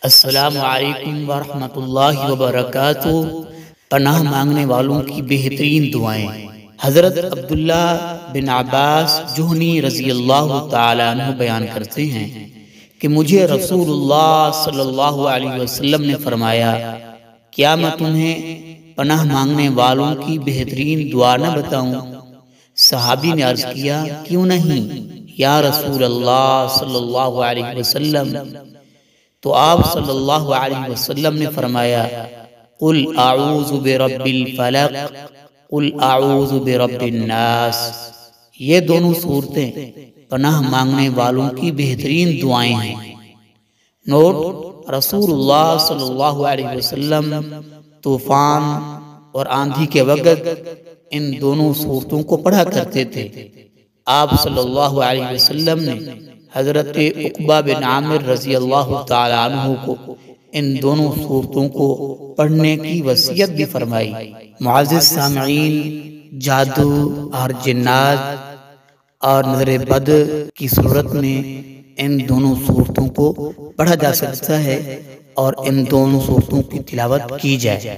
السلام علیکم ورحمۃ اللہ وبرکاتہ۔ پناہ مانگنے والوں کی بہترین دعائیں۔ حضرت عبداللہ بن عباس جہنی رضی اللہ تعالیٰ عنہ بیان کرتے ہیں کہ مجھے رسول اللہ صلی اللہ علیہ وسلم نے فرمایا، کیا میں تمہیں پناہ مانگنے والوں کی بہترین دعا نہ بتاؤں؟ صحابی نے عرض کیا، کیوں نہیں یا رسول اللہ صلی اللہ علیہ وسلم؟ تو آپ صلی اللہ علیہ وسلم نے فرمایا، قل اعوذ برب الفلق، قل اعوذ برب الناس۔ یہ دونوں صورتیں پناہ مانگنے والوں کی بہترین دعائیں ہیں۔ نوٹ: رسول اللہ صلی اللہ علیہ وسلم طوفان اور آندھی کے وقت ان دونوں صورتوں کو پڑھا کرتے تھے۔ آپ صلی اللہ علیہ وسلم نے حضرت عقبہ بن عامر رضی اللہ تعالیٰ عنہ کو ان دونوں صورتوں کو پڑھنے کی وصیت بھی فرمائی۔ معزز سامعین، جادو اور جنات اور نظر بد کی صورت میں ان دونوں صورتوں کو پڑھا جا سکتا ہے اور ان دونوں صورتوں کی تلاوت کی جائے۔